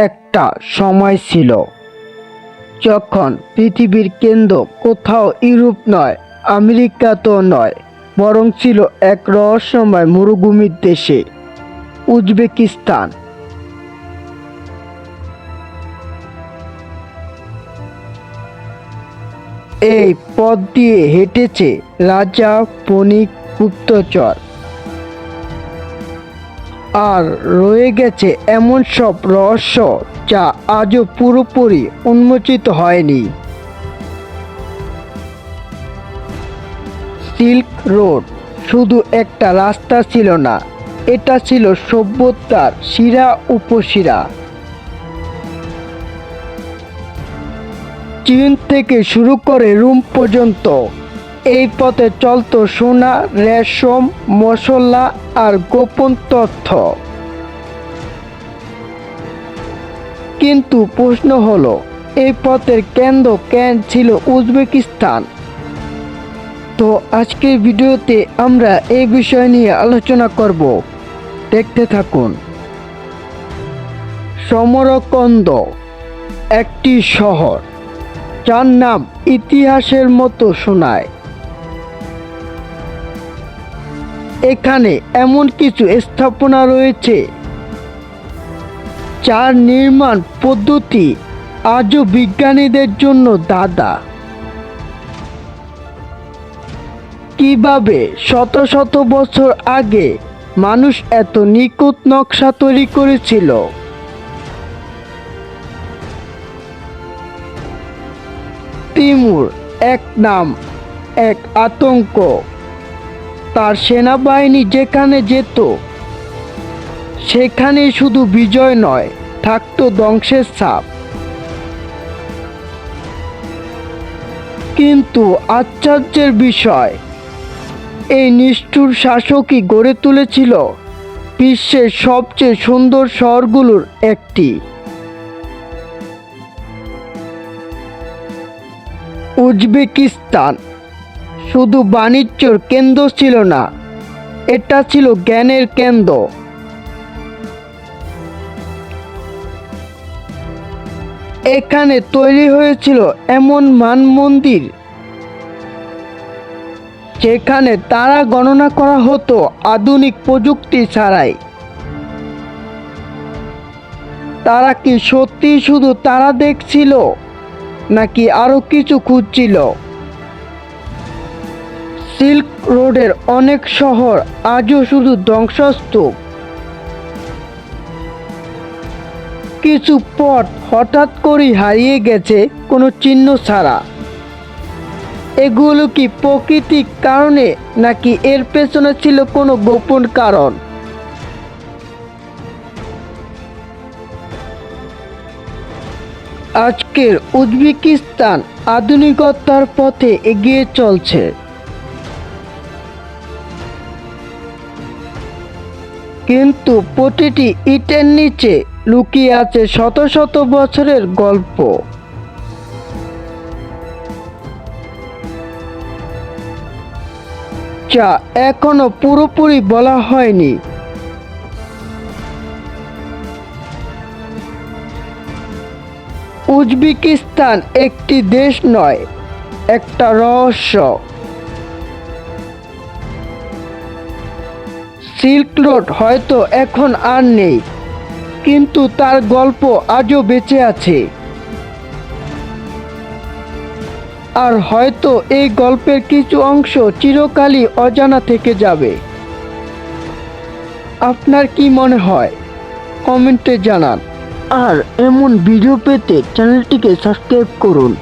একটা সময় ছিল যখন পৃথিবীর কেন্দ্র কোথাও ইউরোপ নয়, আমেরিকাতেও নয়, বরং ছিল এক রহস্যময় মরুভূমির দেশে, উজবেকিস্তান। এই পথ দিয়ে হেঁটেছে রাজা, বণিক, গুপ্তচর, আর রয়ে গেছে এমন সব রহস্য যা আজও পুরোপুরি উন্মোচিত হয়নি। সিল্ক রোড শুধু একটা রাস্তা ছিল না, এটা ছিল সভ্যতার শিরা উপশিরা। চীন থেকে শুরু করে রোম পর্যন্ত এই পথে চলত সোনা, রেশম, মশলা আর গোপন তথ্য। কিন্তু প্রশ্ন হলো, এই পথের কেন্দ্র কেন ছিল উজবেকিস্তান? তো আজকের ভিডিওতে আমরা এই বিষয় নিয়ে আলোচনা করব, দেখতে থাকুন। সমরকন্দ একটি শহর যার নাম ইতিহাসের মতো শোনায়। এখানে এমন কিছু স্থাপনা রয়েছে যার নির্মাণ পদ্ধতি আজও বিজ্ঞানীদের জন্য ধাঁধা। কিভাবে শত শত বছর আগে মানুষ এত নিখুঁত নকশা তৈরি করেছিল? তিমুর এক নাম, এক আতঙ্ক। তার সেনাবাহিনী যেখানে যেত সেখানে শুধু বিজয় নয়, থাকতো ধ্বংসের ছাপ। কিন্তু আশ্চর্যের বিষয়, এই নিষ্ঠুর শাসকই গড়ে তুলেছিল বিশ্বের সবচেয়ে সুন্দর শহরগুলোর একটি। উজবেকিস্তান শুধু বাণিজ্যের কেন্দ্র ছিল না, এটা ছিল জ্ঞানের কেন্দ্র। এখানে তৈরি হয়েছিল এমন মানমন্দির যেখানে তারা গণনা করা হতো আধুনিক প্রযুক্তি ছাড়াই। তারা কি সত্যি শুধু তারা দেখছিল, নাকি আরো কিছু খুঁজছিল? সিল্ক রোডের অনেক শহর আজও শুধু ধ্বংসস্তূপ। কিছু পথ হঠাৎ করেই হারিয়ে গেছে কোনো চিহ্ন ছাড়া। এগুলো কি প্রাকৃতিক কারণে, নাকি এর পেছনে ছিল কোনো গোপন কারণ? আজকের উজবেকিস্তান আধুনিকতার পথে এগিয়ে চলছে, কিন্তু প্রতিটি ইটের নিচে লুকিয়ে আছে শত শত বছরের গল্প। যা এখনো পুরোপুরি বলা হয়নি। উজবেকিস্তান একটি দেশ নয়, একটা রহস্য। সিল্ক রোড হয়তো এখন আর নেই, কিন্তু তার গল্প আজও বেঁচে আছে। আর হয়তো এই গল্পের কিছু অংশ চিরকালই অজানা থেকে যাবে। আপনার কি মনে হয়? কমেন্টে জানান। আর এমন ভিডিও পেতে চ্যানেলটিকে সাবস্ক্রাইব করুন।